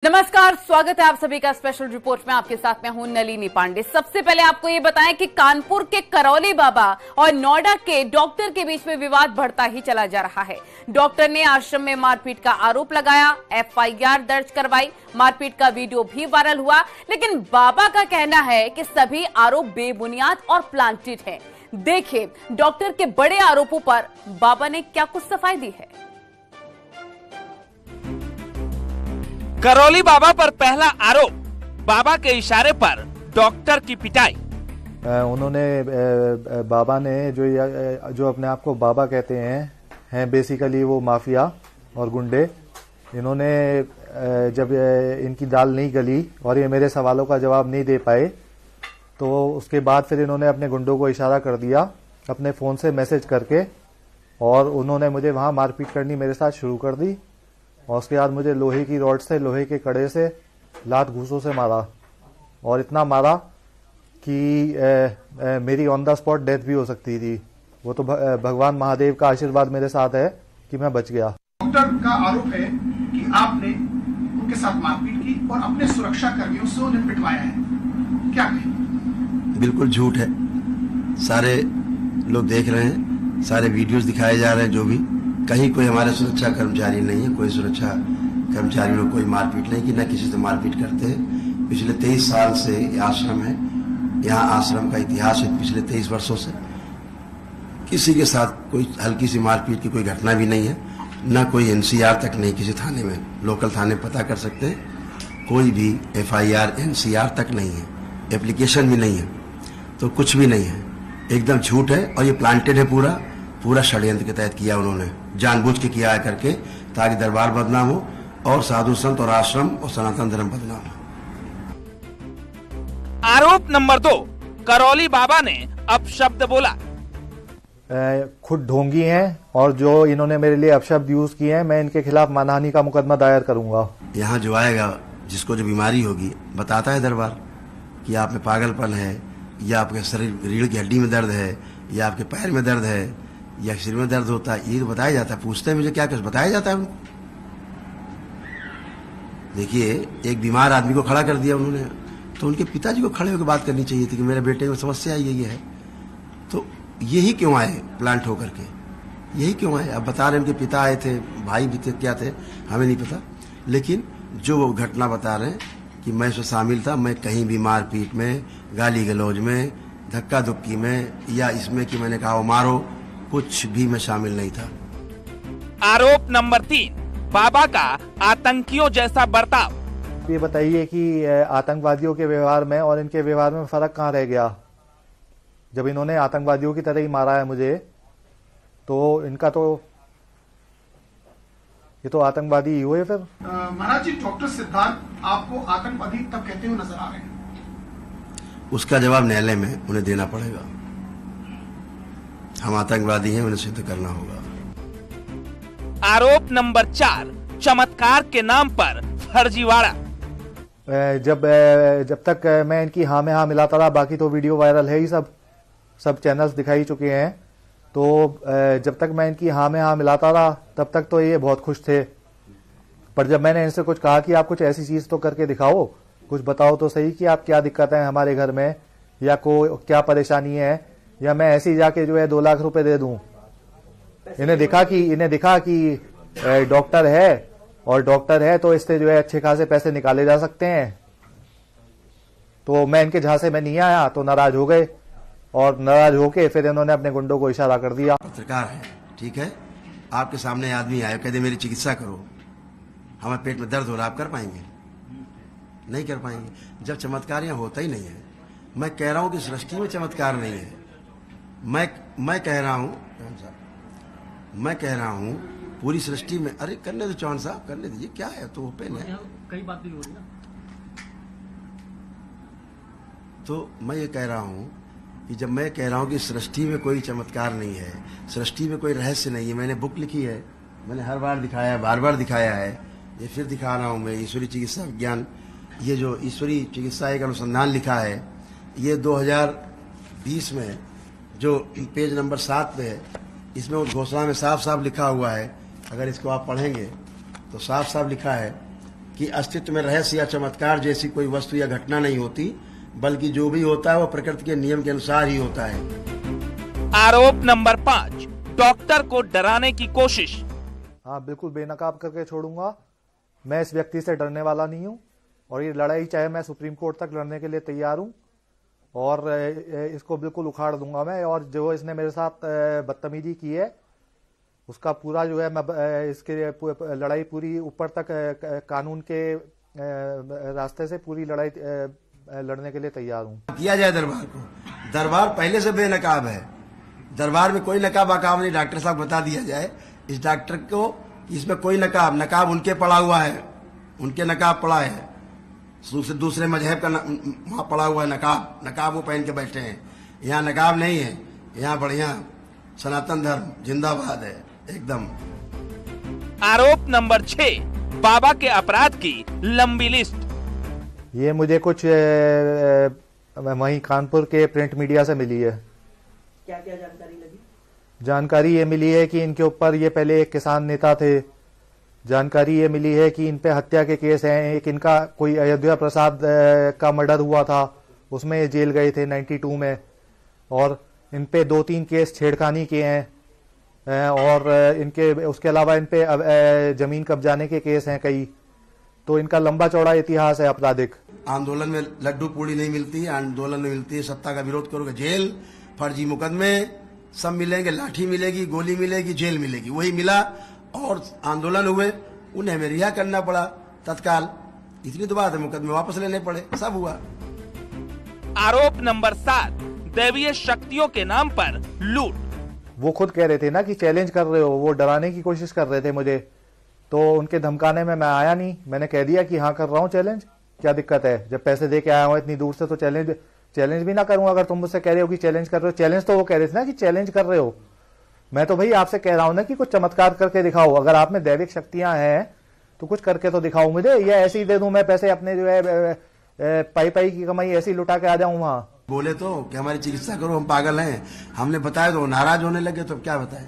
नमस्कार, स्वागत है आप सभी का स्पेशल रिपोर्ट में। आपके साथ मैं हूं नलिनी पांडे। सबसे पहले आपको ये बताएं कि कानपुर के करौली बाबा और नोएडा के डॉक्टर के बीच में विवाद बढ़ता ही चला जा रहा है। डॉक्टर ने आश्रम में मारपीट का आरोप लगाया, एफआईआर दर्ज करवाई, मारपीट का वीडियो भी वायरल हुआ, लेकिन बाबा का कहना है कि सभी आरोप बेबुनियाद और प्लांटेड है। देखिए डॉक्टर के बड़े आरोपों पर बाबा ने क्या कुछ सफाई दी है। करौली बाबा पर पहला आरोप, बाबा के इशारे पर डॉक्टर की पिटाई। उन्होंने बाबा ने जो अपने आप को बाबा कहते हैं बेसिकली वो माफिया और गुंडे। इन्होंने जब इनकी दाल नहीं गली और ये मेरे सवालों का जवाब नहीं दे पाए तो उसके बाद फिर इन्होंने अपने गुंडों को इशारा कर दिया अपने फोन से मैसेज करके, और उन्होंने मुझे वहां मारपीट करनी मेरे साथ शुरू कर दी। और उसके बाद मुझे लोहे की रॉड से, लोहे के कड़े से, लात घूसों से मारा, और इतना मारा कि मेरी ऑन द स्पॉट डेथ भी हो सकती थी। वो तो भगवान महादेव का आशीर्वाद मेरे साथ है कि मैं बच गया। डॉक्टर का आरोप है कि आपने उनके साथ मारपीट की और अपने सुरक्षा कर्मियों से उन्हें पिटवाया है, क्या कहें? बिल्कुल झूठ है। सारे लोग देख रहे हैं, सारे वीडियोस दिखाए जा रहे हैं। जो भी कहीं कोई हमारे सुरक्षा कर्मचारी नहीं है, कोई सुरक्षा कर्मचारी लोग कोई मारपीट नहीं की, न किसी से मारपीट करते हैं। पिछले 23 साल से आश्रम है, यहाँ आश्रम का इतिहास है। पिछले 23 वर्षों से किसी के साथ कोई हल्की सी मारपीट की कोई घटना भी नहीं है, न कोई एनसीआर तक नहीं। किसी थाने में, लोकल थाने पता कर सकते हैं, कोई भी एफआईआर एनसीआर तक नहीं है, एप्लीकेशन भी नहीं है, तो कुछ भी नहीं है। एकदम झूठ है और ये प्लांटेड है। पूरा षड्यंत्र के तहत किया उन्होंने, जानबूझ के किया है करके, ताकि दरबार बदनाम हो और साधु संत और आश्रम और सनातन धर्म बदनाम हो। आरोप नंबर 2, करौली बाबा ने अपशब्द बोला। खुद ढोंगी हैं और जो इन्होंने मेरे लिए अपशब्द यूज किए हैं, मैं इनके खिलाफ मानहानि का मुकदमा दायर करूंगा। यहाँ जो आएगा, जिसको जो बीमारी होगी, बताता है दरबार कि आप में पागलपन है, या आपके शरीर रीढ़ की हड्डी में दर्द है, या आपके पैर में दर्द है, या सिर में दर्द होता है, ये तो बताया जाता है। पूछते हैं मुझे क्या कुछ बताया जाता है उनको। देखिए, एक बीमार आदमी को खड़ा कर दिया उन्होंने, तो उनके पिताजी को खड़े होकर बात करनी चाहिए थी कि मेरे बेटे को समस्या ये है। तो यही क्यों आए प्लांट होकर के, यही क्यों आए? अब बता रहे उनके पिता आए थे, भाई भी थे, क्या थे हमें नहीं पता, लेकिन जो वो घटना बता रहे हैं कि मैं इसमें शामिल था, मैं कहीं भी मारपीट में, गाली गलौज में, धक्का धुक्की में, या इसमें कि मैंने कहा वो मारो, कुछ भी मैं शामिल नहीं था। आरोप नंबर 3, बाबा का आतंकियों जैसा बर्ताव। ये बताइए कि आतंकवादियों के व्यवहार में और इनके व्यवहार में फर्क कहाँ रह गया? जब इन्होंने आतंकवादियों की तरह ही मारा है मुझे, तो इनका तो ये तो आतंकवादी ही हुए। फिर महाराज जी, डॉक्टर सिद्धार्थ आपको आतंकवादी तब कहते हुए नजर आ रहे हैं, उसका जवाब न्यायालय में उन्हें देना पड़ेगा। हम आतंकवादी हैं, उन्हें सिद्ध करना होगा। आरोप नंबर 4, चमत्कार के नाम पर फर्जीवाड़ा। जब तक मैं इनकी हाँ में हाँ मिलाता रहा, बाकी तो वीडियो वायरल है ही, सब चैनल्स दिखाई चुके हैं। तो जब तक मैं इनकी हाँ में हाँ मिलाता रहा, तब तक तो ये बहुत खुश थे। पर जब मैंने इनसे कुछ कहा कि आप कुछ ऐसी चीज तो करके दिखाओ, कुछ बताओ तो सही कि आप क्या दिक्कत है हमारे घर में, या क्या परेशानी है, या मैं ऐसे ही जाके जो है 2 लाख रुपए दे दूं। इन्हें दिखा कि डॉक्टर है, और डॉक्टर है तो इससे जो है अच्छे खासे पैसे निकाले जा सकते हैं। तो मैं इनके झांसे में नहीं आया, तो नाराज हो गए, और नाराज होके फिर इन्होंने अपने गुंडों को इशारा कर दिया। पत्रकार है, ठीक है, आपके सामने आदमी आए, कहते मेरी चिकित्सा करो, हमें पेट में दर्द हो रहा, आप कर पाएंगे? नहीं कर पाएंगे। जब चमत्कार यहाँ होता ही नहीं है। मैं कह रहा हूं कि सृष्टि में चमत्कार नहीं है। मैं कह रहा हूं पूरी सृष्टि में, अरे करने दो चौहान साहब, करने दीजिए, क्या है, तो ओपन है। कई बात भी हो रही है। तो मैं ये कह रहा हूं कि जब मैं कह रहा हूं कि सृष्टि में कोई चमत्कार नहीं है, सृष्टि में कोई रहस्य नहीं है, मैंने बुक लिखी है, मैंने हर बार दिखाया है, बार बार दिखाया है, ये फिर दिखा रहा हूं मैं। ईश्वरी चिकित्सा विज्ञान, ये जो ईश्वरी चिकित्सा एक अनुसंधान लिखा है, ये 2020 में जो पेज नंबर 7 पे है, इसमें उस घोषणा में साफ साफ लिखा हुआ है, अगर इसको आप पढ़ेंगे तो साफ साफ लिखा है कि अस्तित्व में रहस्य या चमत्कार जैसी कोई वस्तु या घटना नहीं होती, बल्कि जो भी होता है वो प्रकृति के नियम के अनुसार ही होता है। आरोप नंबर 5, डॉक्टर को डराने की कोशिश। हाँ, बिल्कुल बेनकाब करके छोड़ूंगा। मैं इस व्यक्ति से डरने वाला नहीं हूँ और ये लड़ाई चाहे मैं सुप्रीम कोर्ट तक लड़ने के लिए तैयार हूँ और इसको बिल्कुल उखाड़ दूंगा मैं। और जो इसने मेरे साथ बदतमीजी की है उसका पूरा जो है मैं इसके लड़ाई पूरी ऊपर तक कानून के रास्ते से पूरी लड़ाई लड़ने के लिए तैयार हूँ। किया जाए दरबार को, दरबार पहले से बेनकाब है, दरबार में कोई नकाब अकाब नहीं। डॉक्टर साहब बता दिया जाए इस डॉक्टर को, इसमें कोई नकाब उनके पड़ा हुआ है, उनके नकाब पड़ा है, दूसरे मजहब का वहां पड़ा हुआ है नकाब वो पहन के बैठे हैं। यहाँ नकाब नहीं है, यहाँ बढ़िया सनातन धर्म जिंदाबाद है एकदम। आरोप नंबर 6, बाबा के अपराध की लंबी लिस्ट। ये मुझे कुछ वहीं कानपुर के प्रिंट मीडिया से मिली है। क्या क्या जानकारी लगी? जानकारी ये मिली है कि इनके ऊपर ये पहले एक किसान नेता थे। जानकारी ये मिली है कि इन पे हत्या के केस हैं। एक इनका कोई अयोध्या प्रसाद का मर्डर हुआ था, उसमें ये जेल गए थे 92 में। और इन पे 2-3 केस छेड़खानी के हैं और इनके उसके अलावा इन पे जमीन कब्जाने के केस हैं कई। तो इनका लंबा चौड़ा इतिहास है आपराधिक। आंदोलन में लड्डू पूड़ी नहीं मिलती, आंदोलन में मिलती है सत्ता का विरोध करोगे जेल, फर्जी मुकदमे सब मिलेंगे, लाठी मिलेगी, गोली मिलेगी, जेल मिलेगी। वही मिला और आंदोलन हुए, उन्हें हमें रिहा करना पड़ा तत्काल। इतनी तो बात है, मुकदमे वापस लेने पड़े, सब हुआ। आरोप नंबर 7, दैवीय शक्तियों के नाम पर लूट। वो खुद कह रहे थे ना कि चैलेंज कर रहे हो, वो डराने की कोशिश कर रहे थे मुझे, तो उनके धमकाने में मैं आया नहीं। मैंने कह दिया कि हाँ कर रहा हूँ चैलेंज, क्या दिक्कत है? जब पैसे दे के आया हूँ इतनी दूर से तो चैलेंज भी ना करूंगा। अगर तुम मुझसे कह रहे हो कि चैलेंज कर रहे हो, चैलेंज तो वो कह रहे थे ना कि चैलेंज कर रहे हो। मैं तो भाई आपसे कह रहा हूं ना कि कुछ चमत्कार करके दिखाओ। अगर आप में दैविक शक्तियां हैं तो कुछ करके तो दिखाओ मुझे, या ऐसे ही दे दूं मैं पैसे अपने जो है पाई की कमाई ऐसी लुटा के आ जाऊं वहां। बोले तो कि हमारी चिकित्सा करो, हम पागल हैं। हमने बताया तो नाराज होने लगे, तो क्या बताए?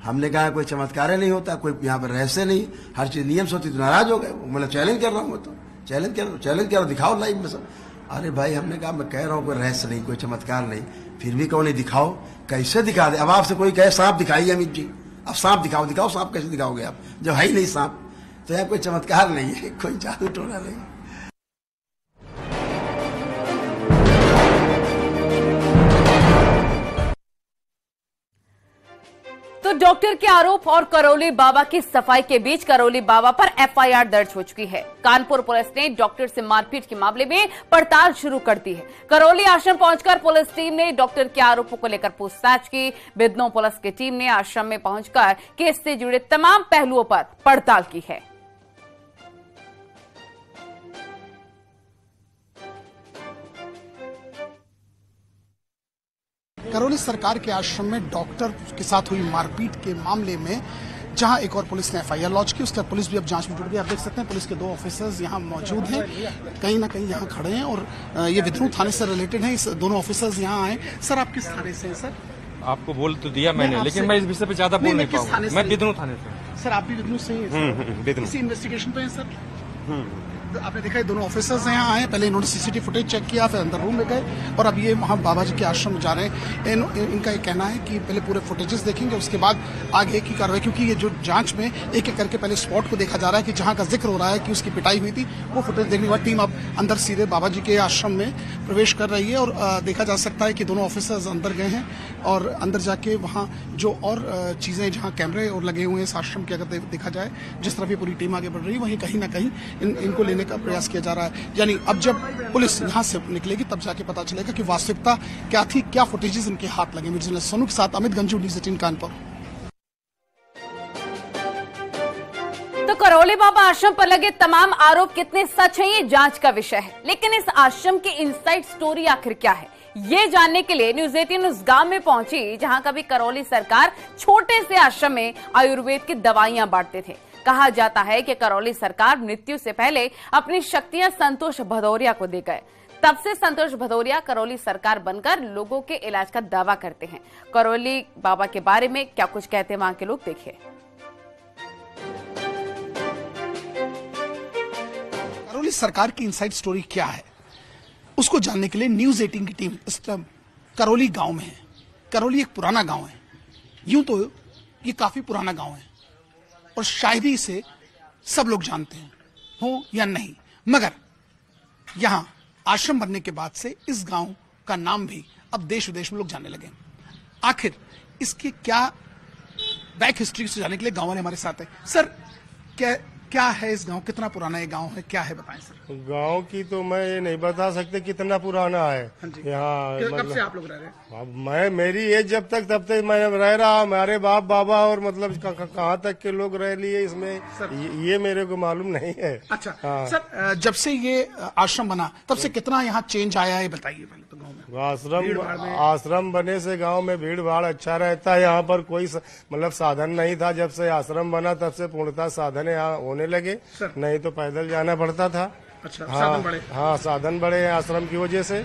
हमने कहा कोई चमत्कार नहीं होता, कोई यहाँ पर रहस्य नहीं, हर चीज नियम से होती, तो नाराज हो गए। मतलब चैलेंज कर रहा हूँ, मैं तो चैलेंज करो, दिखाओ लाइव में सब। अरे भाई हमने कहा मैं कह रहा हूँ कोई रहस्य नहीं, कोई चमत्कार नहीं, फिर भी कौन नहीं दिखाओ। कैसे दिखा दे? अब आपसे कोई कहे सांप दिखाइए अमित जी, अब सांप दिखाओ सांप कैसे दिखाओगे आप जब है ही नहीं सांप? तो यहाँ कोई चमत्कार नहीं है, कोई जादू टोना नहीं। तो डॉक्टर के आरोप और करौली बाबा की सफाई के बीच करौली बाबा पर एफआईआर दर्ज हो चुकी है। कानपुर पुलिस ने डॉक्टर से मारपीट के मामले में पड़ताल शुरू कर दी है। करौली आश्रम पहुंचकर पुलिस टीम ने डॉक्टर के आरोपों को लेकर पूछताछ की। बिदनों पुलिस की टीम ने आश्रम में पहुंचकर केस से जुड़े तमाम पहलुओं पर पड़ताल की है। करौली सरकार के आश्रम में डॉक्टर के साथ हुई मारपीट के मामले में जहां एक और पुलिस ने एफआईआर लॉन्च की, उसके बाद पुलिस भी अब जांच में जुट गई। आप देख सकते हैं पुलिस के 2 ऑफिसर्स यहां मौजूद हैं, कहीं ना कहीं यहां खड़े हैं और ये विद्रोह थाने से रिलेटेड है। इस दोनों ऑफिसर्स यहां आए। सर आप किस थाने से हैं सर? आपको बोल तो दिया मैंने, लेकिन मैं इस विषय पे ज्यादा बोल नहीं पाऊंगा। मैं बिदनू थाने से। सर आप भी विद्रोह से हैं? इसी इन्वेस्टिगेशन पे हैं सर? आपने देखा है दोनों ऑफिसर्स यहाँ आए, पहले इन्होंने सीसीटीवी फुटेज चेक किया, फिर अंदर रूम में गए और अब ये वहाँ बाबा जी के आश्रम में जा रहे हैं। इनका ये कहना है कि पहले पूरे फुटेजेस देखेंगे, उसके बाद आगे की कार्रवाई, क्योंकि ये जो जांच में एक एक करके पहले स्पॉट को देखा जा रहा है कि जहाँ का जिक्र हो रहा है कि उसकी पिटाई हुई थी, वो फुटेज देखने के बाद टीम अब अंदर सीधे बाबा जी के आश्रम में प्रवेश कर रही है। और देखा जा सकता है कि दोनों ऑफिसर्स अंदर गए हैं और अंदर जाके वहाँ जो और चीजें जहाँ कैमरे और लगे हुए हैं इस आश्रम के, अगर देखा जाए जिस तरह ये पूरी टीम आगे बढ़ रही है, वहीं कहीं ना कहीं इनको लेने का प्रयास किया जा रहा है। यानी अब जब पुलिस यहां से निकलेगी तब जाके पता चलेगा कि वास्तविकता क्या थी, क्या फुटेजेस इनके हाथ लगे। मेरे सोनू के साथ अमित गंजू, न्यूज़ 18 कानपुर। तो करौली बाबा आश्रम पर लगे तमाम आरोप कितने सच हैं, ये जांच का विषय है। लेकिन इस आश्रम की इनसाइड स्टोरी आखिर क्या है, ये जानने के लिए न्यूज़ 18 उस गांव में पहुंची जहां कभी करौली सरकार छोटे से आश्रम में आयुर्वेद की दवाइयां बांटते थे। कहा जाता है कि करौली सरकार मृत्यु से पहले अपनी शक्तियां संतोष भदौरिया को दे गए। तब से संतोष भदौरिया करौली सरकार बनकर लोगों के इलाज का दावा करते हैं। करौली बाबा के बारे में क्या कुछ कहते हैं वहां के लोग, देखिए। सरकार की इनसाइड स्टोरी क्या है, उसको जानने के लिए न्यूज 18 की टीम इस टाइम करौली गांव में है। करौली एक पुराना गांव है, यूं तो ये काफी पुराना गांव है और शायद ही इसे सब लोग जानते हैं हो या नहीं, मगर यहां आश्रम बनने के बाद से इस गांव का नाम भी अब देश विदेश में लोग जानने लगे। आखिर इसकी क्या बैक हिस्ट्री से जानने के लिए गांव वाले हमारे साथ है। सर क्या है इस गांव, कितना पुराना ये गांव है, क्या है बताएं सर। गांव की तो मैं ये नहीं बता सकते कितना पुराना है यहाँ। कब से आप लोग रह रहे हैं? मेरी एज जब तक तब तक मैं रह रहा, हमारे बाप बाबा और मतलब कहाँ तक के लोग रह लिए इसमें ये मेरे को मालूम नहीं है। अच्छा हाँ। सर जब से ये आश्रम बना तब से कितना यहाँ चेंज आया है बताइए पहले तो। गाँव में आश्रम बने से गांव में भीड़ भाड़ अच्छा रहता है। यहाँ पर कोई मतलब साधन नहीं था, जब से आश्रम बना तब से पूर्णतः साधन यहाँ होने लगे, नहीं तो पैदल जाना पड़ता था। अच्छा हाँ, साधन बड़े। हाँ साधन बड़े हैं आश्रम की वजह से।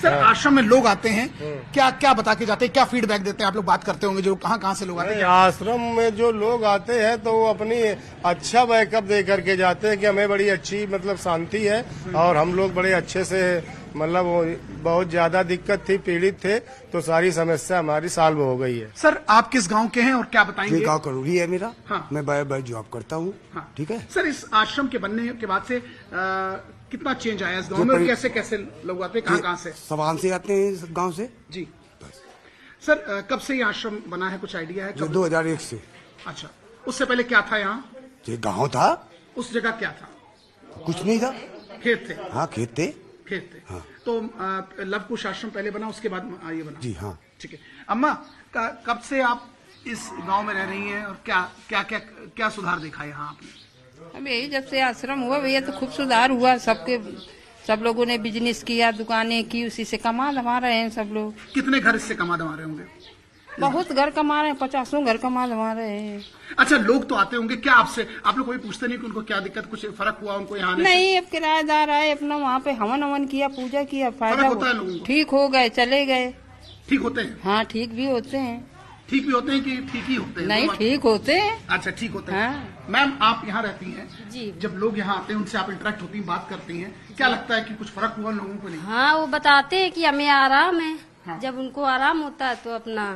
सर आश्रम में लोग आते हैं, क्या क्या बता के जाते हैं, क्या फीडबैक देते हैं? आप लोग बात करते होंगे जो कहाँ से लोग आते हैं? आश्रम में जो लोग आते हैं तो वो अपनी अच्छा बैकअप दे करके जाते हैं कि हमें बड़ी अच्छी मतलब शांति है और हम लोग बड़े अच्छे से मतलब बहुत ज्यादा दिक्कत थी, पीड़ित थे, तो सारी समस्या हमारी सॉल्व हो गई है। सर आप किस गांव के हैं और क्या बताएंगे? गांव करौली है मेरा। हाँ। मैं बाय जॉब करता हूँ। हाँ। ठीक है सर, इस आश्रम के बनने के बाद से कितना चेंज आया इस गांव में और कैसे कैसे लोग आते हैं, कहाँ से? सवान से आते हैं इस गाँव से जी। सर कब से ये आश्रम बना है, कुछ आइडिया है? 2001 से। अच्छा, उससे पहले क्या था यहाँ? ये गाँव था। उस जगह क्या था? कुछ नहीं था, खेत थे। हाँ खेत थे। हाँ। तो लवकुश आश्रम पहले बना, उसके बाद ये बना। जी हाँ। ठीक है। अम्मा कब से आप इस गांव में रह रही हैं और क्या सुधार देखा यहाँ आपने? अब यही जब से आश्रम हुआ भैया तो खूब सुधार हुआ। सब लोगों ने बिजनेस किया, दुकानें की, उसी से कमा धमा रहे हैं सब लोग। कितने घर इससे कमा धमा रहे होंगे? बहुत घर कमा रहे हैं, 50 घर कमा धमा रहे हैं। अच्छा, लोग तो आते होंगे, क्या आपसे आप लोग कोई पूछते नहीं कि उनको क्या दिक्कत, कुछ फर्क हुआ उनको यहाँ? नहीं, अब किराएदार आए, अपना वहाँ पे हवन किया, पूजा किया, फायदा होता है लोगों को? ठीक हो गए, चले गए। ठीक होते हैं? हाँ ठीक भी होते हैं। ठीक भी होते हैं कि ठीक ही होते हैं? नहीं, ठीक होते हैं। अच्छा, ठीक होते हैं। हाँ। मैम आप यहाँ रहती हैं जी, जब लोग यहाँ आते हैं उनसे आप इंटरेक्ट होती हैं, बात करती हैं, क्या लगता है कि कुछ फर्क हुआ लोगों को? नहीं। हाँ, वो बताते हैं कि हमें आराम है। हाँ। जब उनको आराम होता है तो अपना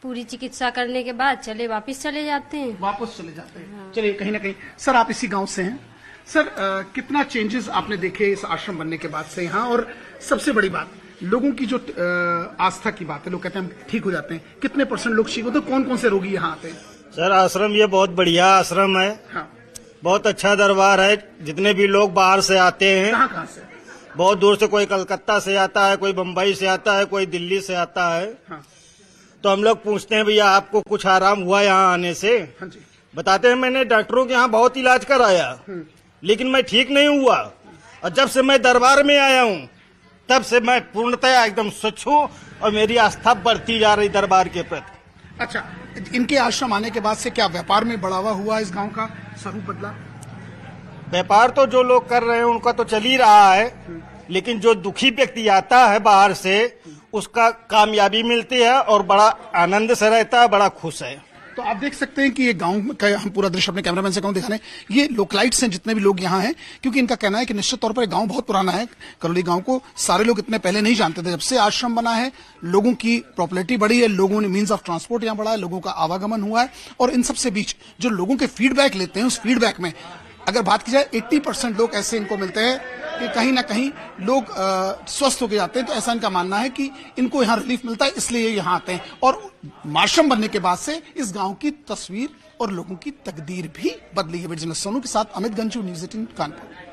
पूरी चिकित्सा करने के बाद वापस चले जाते हैं। हाँ। चलिए, कहीं ना कहीं सर आप इसी गांव से हैं। सर कितना चेंजेस आपने देखे इस आश्रम बनने के बाद से यहाँ? और सबसे बड़ी बात, लोगों की जो आस्था की बात है, लोग कहते हैं हम ठीक हो जाते हैं, कितने % लोग ठीक होते हैं? कौन कौन से रोगी यहाँ आते हैं? सर आश्रम ये बहुत बढ़िया आश्रम है। हाँ। बहुत अच्छा दरबार है। जितने भी लोग बाहर से आते हैं, कहाँ से? बहुत दूर से, कोई कलकत्ता से आता है, कोई बम्बई से आता है, कोई दिल्ली से आता है। हाँ। तो हम लोग पूछते हैं भैया आपको कुछ आराम हुआ यहाँ आने से? हाँ जी। बताते हैं मैंने डॉक्टरों के यहाँ बहुत इलाज कराया लेकिन मैं ठीक नहीं हुआ, और जब से मैं दरबार में आया हूँ तब से मैं पूर्णतः एकदम स्वच्छ हूँ और मेरी आस्था बढ़ती जा रही दरबार के प्रति। अच्छा, इनके आश्रम आने के बाद से क्या व्यापार में बढ़ावा हुआ, इस गांव का स्वरूप बदला? व्यापार तो जो लोग कर रहे हैं उनका तो चल ही रहा है, लेकिन जो दुखी व्यक्ति आता है बाहर से उसका कामयाबी मिलती है और बड़ा आनंद से रहता है, बड़ा खुश है। तो आप देख सकते हैं कि ये गांव का हम पूरा दृश्य अपने कैमरामैन से कहूं दिखाने, ये लोकलाइट्स हैं जितने भी लोग यहाँ हैं, क्योंकि इनका कहना है कि निश्चित तौर पर गांव बहुत पुराना है। करौली गांव को सारे लोग इतने पहले नहीं जानते थे। जब से आश्रम बना है लोगों की पॉपुलैरिटी बढ़ी है, लोगों ने मीन्स ऑफ ट्रांसपोर्ट यहाँ बढ़ा है, लोगों का आवागमन हुआ है, और इन सबसे बीच जो लोगों के फीडबैक लेते हैं, उस फीडबैक में अगर बात की जाए 80% लोग ऐसे इनको मिलते हैं कि कहीं ना कहीं लोग स्वस्थ होकर जाते हैं। तो ऐसा इनका मानना है कि इनको यहाँ रिलीफ मिलता है, इसलिए यहाँ आते हैं। और आश्रम बनने के बाद से इस गांव की तस्वीर और लोगों की तकदीर भी बदली है। बिजनेस सोनू के साथ अमित गंजू, न्यूज़ 18 कानपुर।